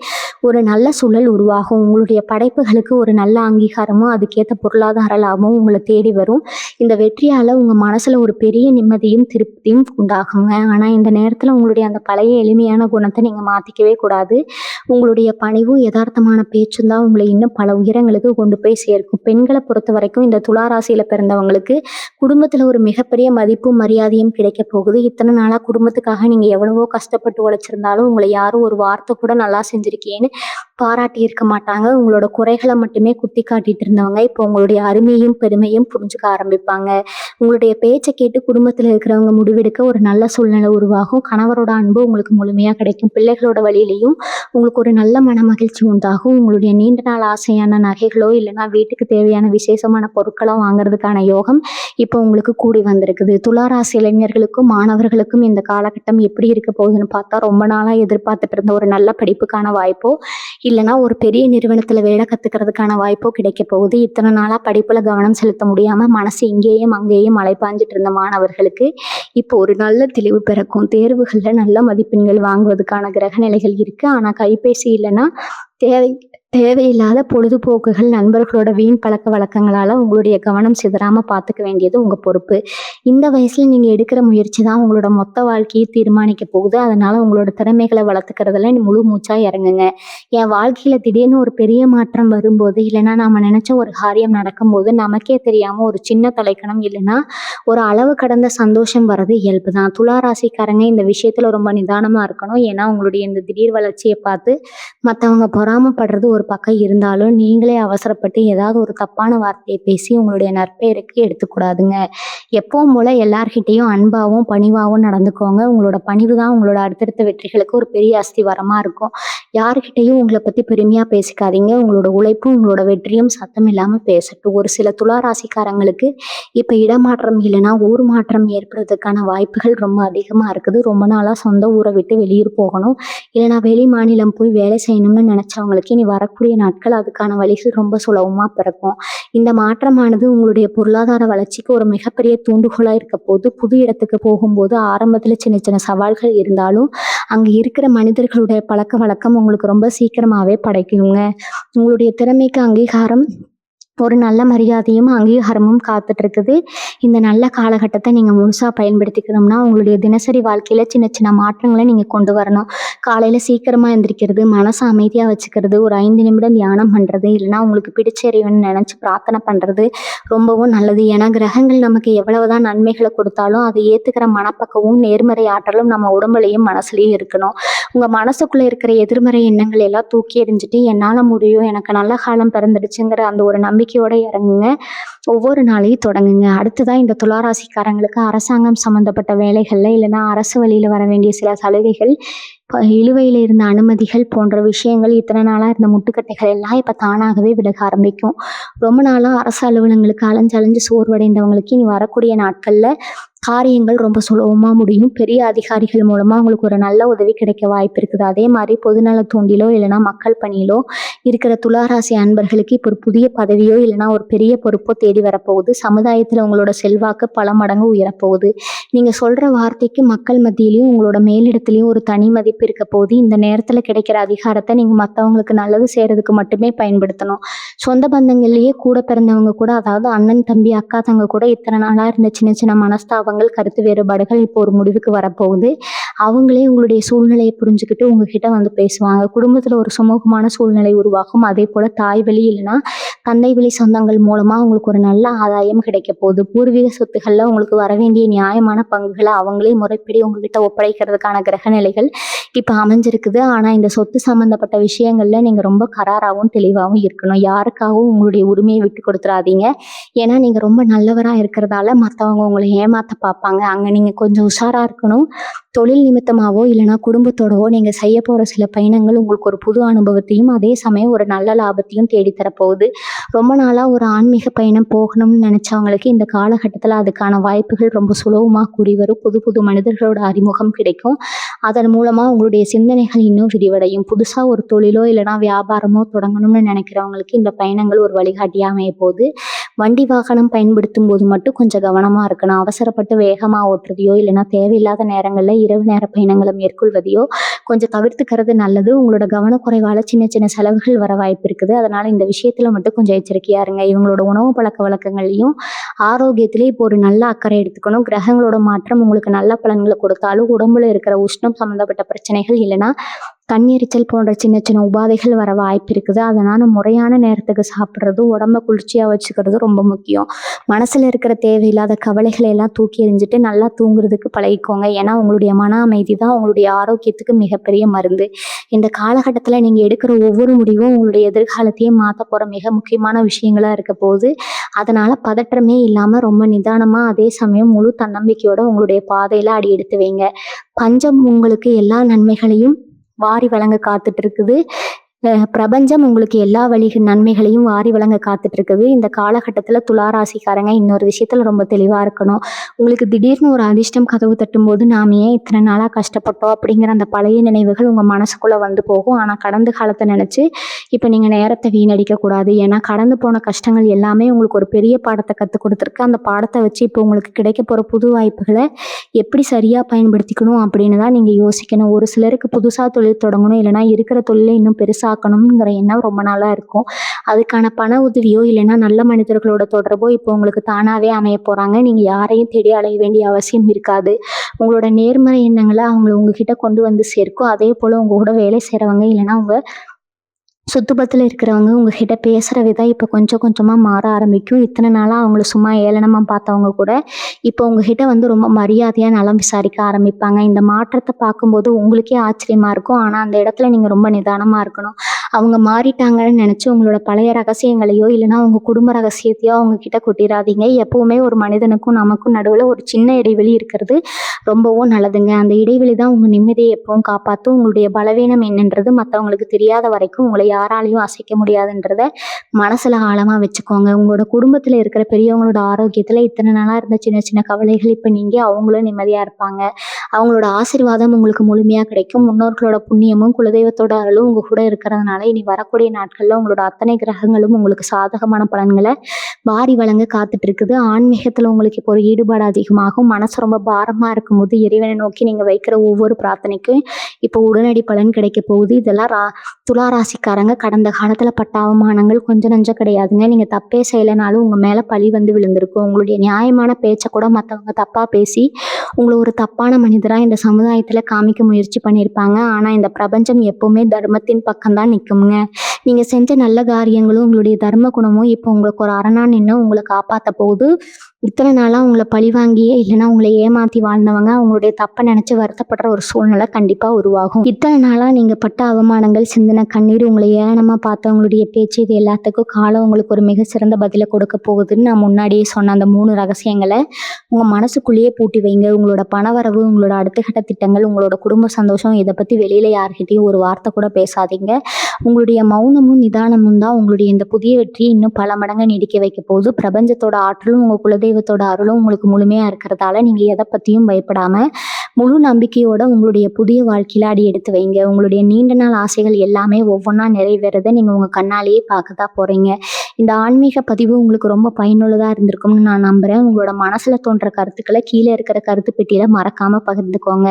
ஒரு நல்ல சூழல் உருவாகும். உங்களுடைய படைப்புகளுக்கு ஒரு நல்ல அங்கீகாரமும், அதுக்கேத்த பொருளாதார லாபமும் உங்கள தேடி வரும். இந்த வெற்றியால உங்க மனசுல ஒரு பெரிய நிம்மதியும், திருப்தியும் உண்டாகுங்க. ஆனா இந்த நேரத்துல உங்களுடைய அந்த பழைய எளிமையான குணத்தை நீங்க மாத்திக்கவே கூடாது. உங்களுடைய பணிவும், யதார்த்தமான பேச்சும் தான் உங்களை இன்னும் பல உயரங்களுக்கு கொண்டு போய் சேர்க்கும். பெண்களை பொறுத்தவரைக்கும் இந்த துலா ராசியில பிறந்தவங்களுக்கு குடும்பத்துல ஒரு மிகப்பெரிய மதிப்பும், மரியாதையும் கிடைக்க போகுது. இத்தனை நாளா குடும்பத்துக்காக நீங்க எவ்வளவோ கஷ்டப்பட்டு உழைச்சிருந்தாலும், உங்களை யாரும் ஒரு வார்த்தை கூட நல்லா செஞ்சிருக்கேன்னு பாராட்டி இருக்க மாட்டாங்க. உங்களோட குறைகளை மட்டுமே குத்தி காட்டிட்டு இருந்தவங்க இப்போ உங்களுடைய அருமையும், பெருமையும் புரிஞ்சுக்க ஆரம்பிப்பாங்க. உங்களுடைய பேச்சை கேட்டு குடும்பத்துல இருக்கிறவங்க முடிவெடுக்க ஒரு நல்ல சூழ்நிலை உருவாகும். கணவரோட அன்பு உங்களுக்கு முழுமையா கிடைக்கும். பிள்ளைகளோட வழியிலையும் உங்களுக்கு ஒரு நல்ல மன மகிழ்ச்சி உண்டாகும். உங்களுடைய நீண்ட நாள் ஆசையான நகைகளோ இல்லைன்னா வீட்டுக்கு தேவையான விசேஷமான பொருட்களோ வாங்குறதுக்கான யோகம் இப்போ உங்களுக்கு கூடி வந்திருக்குது. துலா ராசி இளைஞர்களுக்கும் மாணவர்களுக்கும் இந்த காலகட்டம் எப்படி இருக்க போகுதுன்னு பார்த்தா, ரொம்ப நாளா எதிர்பார்த்துட்டு இருந்த ஒரு நல்ல படிப்புக்கான வாய்ப்போ இல்லைன்னா ஒரு பெரிய நிறுவனத்துல வேலை கத்துக்கிறதுக்கான வாய்ப்போ கிடைக்க போகுது. இத்தனை நாளா படிப்புல கவனம் செலுத்த முடியாம மனசு இங்கேயும் அங்கேயும் அலைப்பாஞ்சிட்டு இருந்த மாணவர்களுக்கு இப்போ ஒரு நல்ல தெளிவு பிறக்கும். தேர்வுகள்ல நல்ல மதிப்பெண்கள் வாங்குவதற்கான கிரக நிலைகள் இருக்கு. ஆனா கைபேசி இல்லைன்னா தேவை தேவையில்லாத பொழுதுபோக்குகள், நண்பர்களோட வீண் பழக்க வழக்கங்களால உங்களுடைய கவனம் சிதறாம பார்த்துக்க வேண்டியது உங்க பொறுப்பு. இந்த வயசுல நீங்க எடுக்கிற முயற்சி தான் உங்களோட மொத்த வாழ்க்கையை தீர்மானிக்க போகுது. அதனால உங்களோட திறமைகளை வளர்த்துக்கிறதுல முழு மூச்சா இறங்குங்க. என் வாழ்க்கையில திடீர்னு ஒரு பெரிய மாற்றம் வரும்போது, இல்லைன்னா நாம நினைச்ச ஒரு காரியம் நடக்கும்போது நமக்கே தெரியாம ஒரு சின்ன தலைக்கணம் இல்லைன்னா ஒரு அளவு கடந்த சந்தோஷம் வர்றது இயல்பு தான். துலா ராசிக்காரங்க இந்த விஷயத்துல ரொம்ப நிதானமா இருக்கணும். ஏன்னா உங்களுடைய இந்த திடீர் வளர்ச்சியை பார்த்து மற்றவங்க பொறாமப்படுறது ஒரு பக்கம் இருந்தாலும், நீங்களே அவசரப்பட்டு ஏதாவது ஒரு தப்பான வார்த்தையை பேசி உங்களுடைய நற்பெயருக்கு எடுத்துக்கூடாதுங்க. எப்பவும் போல எல்லார்கிட்டையும் அன்பாவும், பணிவாவும் நடந்துக்கோங்க. உங்களோட பணிவு தான் உங்களோட அடுத்தடுத்த வெற்றிகளுக்கு ஒரு பெரிய அஸ்திவாரமா இருக்கும். யாருக்கிட்டையும் உங்களை பத்தி பெருமையா பேசிக்காதீங்க. உங்களோட உழைப்பும், உங்களோட வெற்றியும் சத்தம் இல்லாம பேசட்டும். ஒரு சில துலா ராசிக்காரங்களுக்கு இப்ப இடமாற்றம் இல்லைன்னா ஊர் மாற்றம் ஏற்படுறதுக்கான வாய்ப்புகள் ரொம்ப அதிகமா இருக்குது. ரொம்ப நாளா சொந்த ஊரை விட்டு வெளியூர் போகணும், இல்லைன்னா வெளி மாநிலம் போய் வேலை செய்யணும்னு நினைச்சவங்களுக்கு இனி வரக்கூடிய நாட்கள் அதுக்கான வழிகள் ரொம்ப சுலபமா பிறக்கும். இந்த மாற்றமானது உங்களுடைய பொருளாதார வளர்ச்சிக்கு ஒரு மிகப்பெரிய தூண்டுகோலா இருக்க போது. புது இடத்துக்கு போகும்போது ஆரம்பத்துல சின்ன சின்ன சவால்கள் இருந்தாலும், அங்க இருக்கிற மனிதர்களுடைய பழக்க வழக்கம் உங்களுக்கு ரொம்ப சீக்கிரமாவே படைக்குங்க. உங்களுடைய திறமைக்கு அங்கீகாரம், ஒரு நல்ல மரியாதையும் அங்கீகாரமும் காத்துட்டு இருக்குது. இந்த நல்ல காலகட்டத்தை நீங்க முழுசா பயன்படுத்திக்கணும்னா, உங்களுடைய தினசரி வாழ்க்கையில சின்ன சின்ன மாற்றங்களை நீங்க கொண்டு வரணும். காலையில சீக்கிரமா எந்திரிக்கிறது, மனசை அமைதியா வச்சுக்கிறது, ஒரு 5 நிமிடம் தியானம் பண்றது, இல்லைன்னா உங்களுக்கு பிடிச்ச இறைவன் நினைச்சு பிரார்த்தனை பண்றது ரொம்பவும் நல்லது. ஏன்னா கிரகங்கள் நமக்கு எவ்வளவுதான் நன்மைகளை கொடுத்தாலும் அதை ஏத்துக்கிற மனப்பக்குவமும், நேர்மறை ஆற்றலும் நம்ம உடம்புலையும் மனசுலயும் இருக்கணும். உங்க மனசுக்குள்ள இருக்கிற எதிர்மறை எண்ணங்கள் எல்லாம் தூக்கி எறிஞ்சிட்டு, என்னால முடியும், எனக்கு நல்ல காலம் பிறந்துடுச்சுங்கிற அந்த ஒரு நம்பிக்கையோட இறங்குங்க. ஒவ்வொரு நாளையும் தொடங்குங்க. அடுத்ததான் இந்த துலா ராசிக்காரங்களுக்கு அரசாங்கம் சம்பந்தப்பட்ட வேலைகள்ல இல்லைன்னா அரசு வழியில வர வேண்டிய சில சலுகைகள், இழுவையில இருந்த அனுமதிகள் போன்ற விஷயங்கள், இத்தனை நாளா இருந்த முட்டுக்கட்டைகள் எல்லாம் இப்ப தானாகவே விலக ஆரம்பிக்கும். ரொம்ப நாளா அரசு அலுவலகங்களுக்கு அலைஞ்சு அலைஞ்சு சோர்வடைந்தவங்களுக்கு இனி வரக்கூடிய நாட்கள்ல காரியங்கள் ரொம்ப சுலபமா முடியும். பெரிய அதிகாரிகள் மூலமா உங்களுக்கு ஒரு நல்ல உதவி கிடைக்க வாய்ப்பு இருக்குது. அதே மாதிரி பொதுநல தூண்டிலோ இல்லைன்னா மக்கள் பணியிலோ இருக்கிற துலா ராசி அன்பர்களுக்கு இப்போ ஒரு புதிய பதவியோ இல்லைன்னா ஒரு பெரிய பொறுப்போ தேடி வரப்போகுது. சமுதாயத்துல உங்களோட செல்வாக்கு பல மடங்கு உயரப்போகுது. நீங்க சொல்ற வார்த்தைக்கு மக்கள் மத்தியிலையும் உங்களோட மேலிடத்திலையும் ஒரு தனி மதிப்பு இருக்க போகுது. இந்த நேரத்துல கிடைக்கிற அதிகாரத்தை நீங்க மற்றவங்களுக்கு நல்லது செய்யறதுக்கு மட்டுமே பயன்படுத்தணும். சொந்த பந்தங்கள்லயே கூட பிறந்தவங்க கூட, அதாவது அண்ணன் தம்பி அக்கா தங்க கூட இத்தனை நாளா இருந்த சின்ன சின்ன மனஸ்தாபங்கள், கருத்து வேறுபாடுகள் இப்போ ஒரு முடிவுக்கு வரப்போகுது. அவங்களே உங்களுடைய சூழ்நிலையை புரிஞ்சுக்கிட்டு உங்ககிட்ட வந்து பேசுவாங்க. குடும்பத்துல ஒரு சுமூகமான சூழ்நிலை உருவாகும். அதே போல தாய் வழி இல்லைன்னா தந்தை வழி சொந்தங்கள் மூலமா உங்களுக்கு ஒரு நல்ல ஆதாயம் கிடைக்க போகுது. பூர்வீக சொத்துக்கள்ல உங்களுக்கு வர வேண்டிய நியாயமான பங்குகளை அவங்களே முறைப்படி உங்ககிட்ட ஒப்படைக்கிறதுக்கான கிரக நிலைகள் இப்ப அமைஞ்சிருக்குது. ஆனா இந்த சொத்து சம்பந்தப்பட்ட விஷயங்கள்ல நீங்க ரொம்ப கராராகவும் தெளிவாகவும் இருக்கணும். யாருக்காகவும் உங்களுடைய உரிமையை விட்டு கொடுத்துறாதீங்க. ஏன்னா நீங்க ரொம்ப நல்லவரா இருக்கிறதால மற்றவங்க உங்களை ஏமாத்த பார்ப்பாங்க. அங்க நீங்க கொஞ்சம் உஷாரா இருக்கணும். தொழில் நிமித்தமாவோ இல்லைனா குடும்பத்தோடவோ நீங்கள் செய்ய போகிற சில பயணங்கள் உங்களுக்கு ஒரு புது அனுபவத்தையும் அதே சமயம் ஒரு நல்ல லாபத்தையும் தேடித்தரப்போகுது. ரொம்ப நாளாக ஒரு ஆன்மீக பயணம் போகணும்னு நினச்சவங்களுக்கு இந்த காலகட்டத்தில் அதுக்கான வாய்ப்புகள் ரொம்ப சுலபமாக கூடி வரும். புது புது மனிதர்களோட அறிமுகம் கிடைக்கும். அதன் மூலமாக உங்களுடைய சிந்தனைகள் இன்னும் விரிவடையும். புதுசாக ஒரு தொழிலோ இல்லைனா வியாபாரமோ தொடங்கணும்னு நினைக்கிறவங்களுக்கு இந்த பயணங்கள் ஒரு வழிகாட்டியாக அமைய போகுது. வண்டி வாகனம் பயன்படுத்தும் போது மட்டும் கொஞ்சம் கவனமாக இருக்கணும். அவசரப்பட்டு வேகமாக ஓட்டுறதையோ இல்லைனா தேவையில்லாத நேரங்களில் இரவு நேர பயணங்களை மேற்கொள்வதையோ கொஞ்சம் தவிர்த்துக்கிறது நல்லது. உங்களோட கவனக்குறைவால் சின்ன சின்ன செலவுகள் வர வாய்ப்பு இருக்குது. அதனால் இந்த விஷயத்தில் மட்டும் கொஞ்சம் எச்சரிக்கையாக இருங்க. இவங்களோட உணவு பழக்க வழக்கங்களையும் ஆரோக்கியத்திலே இப்போ ஒரு நல்ல அக்கறை எடுத்துக்கணும். கிரகங்களோட மாற்றம் உங்களுக்கு நல்ல பலன்களை கொடுத்தாலும் உடம்புல இருக்கிற உஷ்ணம் சம்மந்தப்பட்ட பிரச்சனைகள் இல்லைனா கண்ணெரிச்சல் போன்ற சின்ன சின்ன உபாதைகள் வர வாய்ப்பு இருக்குது. அதனால் முறையான நேரத்துக்கு சாப்பிட்றதும் உடம்ப குளிர்ச்சியாக வச்சுக்கிறது ரொம்ப முக்கியம். மனசில் இருக்கிற தேவையில்லாத கவலைகளை எல்லாம் தூக்கி எறிஞ்சிட்டு நல்லா தூங்குறதுக்கு பழகிக்கோங்க. ஏன்னா உங்களுடைய மன அமைதி தான் உங்களுடைய ஆரோக்கியத்துக்கு மிகப்பெரிய மருந்து. இந்த காலகட்டத்தில் நீங்கள் எடுக்கிற ஒவ்வொரு முடிவும் உங்களுடைய எதிர்காலத்தையே மாற்ற போகிற மிக முக்கியமான விஷயங்களாக இருக்க போகுது. அதனால் பதற்றமே இல்லாமல் ரொம்ப நிதானமாக அதே சமயம் முழு தன்னம்பிக்கையோடு உங்களுடைய பாதையில் அடி எடுத்து வைங்க. பஞ்சம் உங்களுக்கு எல்லா நன்மைகளையும் வாரி வழங்க காத்துட்டு இருக்குது. பிரபஞ்சம் உங்களுக்கு எல்லா நன்மைகளையும் வாரி வழங்க காத்துட்டு இருக்குது. இந்த காலகட்டத்தில் துளாராசிக்காரங்க இன்னொரு விஷயத்துல ரொம்ப தெளிவாக இருக்கணும். உங்களுக்கு திடீர்னு ஒரு அதிர்ஷ்டம் கதவு தட்டும்போது நாம் ஏன் இத்தனை நாளாக கஷ்டப்பட்டோம் அப்படிங்கிற அந்த பழைய நினைவுகள் உங்கள் மனசுக்குள்ளே வந்து போகும். ஆனால் கடந்த காலத்தை நினச்சி இப்போ நீங்கள் நேரத்தை வீணடிக்கக்கூடாது. ஏன்னா கடந்து போன கஷ்டங்கள் எல்லாமே உங்களுக்கு ஒரு பெரிய பாடத்தை கற்றுக் கொடுத்துருக்கு. அந்த பாடத்தை வச்சு இப்போ உங்களுக்கு கிடைக்க போகிற புது வாய்ப்புகளை எப்படி சரியாக பயன்படுத்திக்கணும் அப்படின்னு தான் நீங்கள் யோசிக்கணும். ஒரு சிலருக்கு புதுசாக தொழில் தொடங்கணும் இல்லைனா இருக்கிற தொழிலை இன்னும் பெருசாக்கணுங்கிற எண்ணம் ரொம்ப நாளாக இருக்கும். அதுக்கான பண உதவியோ இல்லைனா நல்ல மனிதர்களோட தொடர்போ இப்போ உங்களுக்கு தானாகவே அமைய போகிறாங்க. நீங்கள் யாரையும் தேடி அலைய வேண்டிய அவசியம் இருக்காது. உங்களோட நேர்மறை எண்ணங்களை உங்ககிட்ட கொண்டு வந்து சேர்க்கும். அதே போல் உங்கள் கூட வேலை செய்கிறவங்க இல்லைனா உங்கள் சுத்துபத்தில் இருக்கிறவங்க உங்ககிட்ட பேசுகிற விதம் இப்போ கொஞ்சம் கொஞ்சமாக மாற ஆரம்பிக்கும். இத்தனை நாளாக அவங்கள சும்மா ஏளனமாக பார்த்தவங்க கூட இப்போ உங்ககிட்ட வந்து ரொம்ப மரியாதையாக நலம் விசாரிக்க ஆரம்பிப்பாங்க. இந்த மாற்றத்தை பார்க்கும்போது உங்களுக்கே ஆச்சரியமாக இருக்கும். ஆனால் அந்த இடத்துல நீங்கள் ரொம்ப நிதானமாக இருக்கணும். அவங்க மாறிட்டாங்கன்னு நினச்சி உங்களோட பழைய ரகசியங்களையோ இல்லைனா உங்கள் குடும்ப ரகசியத்தையோ அவங்கக்கிட்ட கொட்டிடாதீங்க. எப்போவுமே ஒரு மனிதனுக்கும் நமக்கும் நடுவில் ஒரு சின்ன இடைவெளி இருக்கிறது ரொம்பவும் நல்லதுங்க. அந்த இடைவெளி தான் உங்கள் நிம்மதியை எப்பவும் காப்பாற்றும். உங்களுடைய பலவீனம் என்னன்றது மற்றவங்களுக்கு தெரியாத வரைக்கும் உங்களை யாராலையும் அசைக்க முடியாதுன்றத மனசில் ஆழமாக வச்சுக்கோங்க. உங்களோட குடும்பத்தில் இருக்கிற பெரியவங்களோட ஆரோக்கியத்தில் இத்தனை நாளாக இருந்த சின்ன சின்ன கவலைகள் இப்போ நீங்கள் அவங்களும் நிம்மதியாக இருப்பாங்க. அவங்களோட ஆசீர்வாதம் உங்களுக்கு முழுமையாக கிடைக்கும். முன்னோர்களோட புண்ணியமும் குலதெய்வத்தோட அருளும் உங்கள் கூட இருக்கிறதுனால இனி வரக்கூடிய நாட்களில் உங்களோட அத்தனை கிரகங்களும் உங்களுக்கு சாதகமான பலன்களை வாரி வழங்க காத்துட்டு இருக்குது. ஆன்மீகத்தில் உங்களுக்கு இப்போ ஒரு ஈடுபாடு அதிகமாகும். மனசு ரொம்ப பாரமாக இருக்கும்போது இறைவனை நோக்கி நீங்கள் வைக்கிற ஒவ்வொரு பிரார்த்தனைக்கும் இப்போ உடனடி பலன் கிடைக்க போகுது. இதெல்லாம் துளாராசிக்காரங்க கடந்த காலத்தில் பட்ட அவமானங்கள் கொஞ்சம் நஞ்சம் கிடையாதுங்க. நீங்கள் தப்பே செய்யலைனாலும் உங்கள் மேலே பழி வந்து விழுந்திருக்கும். உங்களுடைய நியாயமான பேச்சை கூட மற்றவங்க தப்பாக பேசி உங்களை ஒரு தப்பான மனிதராக இந்த சமுதாயத்தில் காமிக்க முயற்சி பண்ணியிருப்பாங்க. ஆனால் இந்த பிரபஞ்சம் எப்போவுமே தர்மத்தின் பக்கம்தான் நிற்குங்க. நீங்கள் செஞ்ச நல்ல காரியங்களும் உங்களுடைய தர்ம குணமும் இப்போ உங்களுக்கு ஒரு அரணா நின்று உங்களை காப்பாற்ற போகுது. இத்தனை நாளாக உங்களை பழிவாங்கியே இல்லைனா உங்களை ஏமாற்றி வாழ்ந்தவங்க அவங்களுடைய தப்பை நினச்சி வருத்தப்படுற ஒரு சூழ்நிலை கண்டிப்பாக உருவாகும். இத்தனை நாளாக நீங்கள் பட்ட அவமானங்கள், சிந்தின கண்ணீர், உங்களை ஏளனமாக பார்த்தவங்களுடைய பேச்சு, இது எல்லாத்துக்கும் காலம் உங்களுக்கு ஒரு மிக சிறந்த பதிலை கொடுக்க போகுதுன்னு நான் முன்னாடியே சொன்ன அந்த 3 ரகசியங்களை உங்கள் மனசுக்குள்ளேயே பூட்டி வைங்க. உங்களோட பணவரவு, உங்களோட அடுத்த கட்ட திட்டங்கள், உங்களோட குடும்ப சந்தோஷம், இதை பற்றி வெளியில் யார்கிட்டையும் ஒரு வார்த்தை கூட பேசாதீங்க. உங்களுடைய மௌனமும் நிதானமும் தான் உங்களுடைய இந்த புதிய வெற்றியை இன்னும் பல மடங்கு நீடிக்க வைக்க போகுது. பிரபஞ்சத்தோட ஆற்றலும் உங்கள் குலதெய்வத்தோட அருளும் உங்களுக்கு முழுமையாக இருக்கிறதால நீங்கள் எதை பற்றியும் பயப்படாமல் முழு நம்பிக்கையோட உங்களுடைய புதிய வாழ்க்கையில் அடி எடுத்து வைங்க. உங்களுடைய நீண்ட நாள் ஆசைகள் எல்லாமே ஒவ்வொன்றா நிறைவேறதை நீங்கள் உங்கள் கண்ணாலேயே பார்க்க தான் போகிறீங்க. இந்த ஆன்மீக பதிவு உங்களுக்கு ரொம்ப பயனுள்ளதாக இருந்திருக்கும்னு நான் நம்புகிறேன். உங்களோட மனசில் தோன்ற கருத்துக்களை கீழே இருக்கிற கருத்து பெட்டியில் மறக்காமல் பகிர்ந்துக்கோங்க.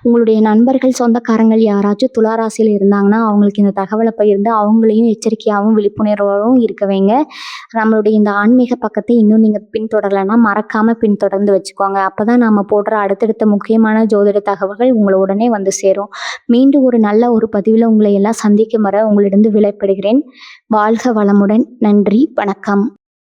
உங்களுடைய நண்பர்கள், சொந்தக்காரங்கள் யாராச்சும் துளாராசியில் இருந்தாங்கன்னா அவங்களுக்கு இந்த தகவலை பகிர்ந்து அவங்களையும் எச்சரிக்கையாகவும் விழிப்புணர்வாகவும் இருக்க வைங்க. நம்மளுடைய இந்த ஆன்மீக பக்கத்தை இன்னும் நீங்கள் பின்தொடரலைன்னா மறக்காமல் பின்தொடர்ந்து வச்சுக்கோங்க. அப்போ தான் நம்ம போடுற அடுத்தடுத்த முக்கியமான ஜோதிட தகவல்கள் உங்களை உடனே வந்து சேரும். மீண்டும் ஒரு நல்ல ஒரு பதிவில் உங்களை எல்லாம் சந்திக்கும் வரை உங்களிடம் விடைபெறுகிறேன். வாழ்க வளமுடன். நன்றி, வணக்கம்.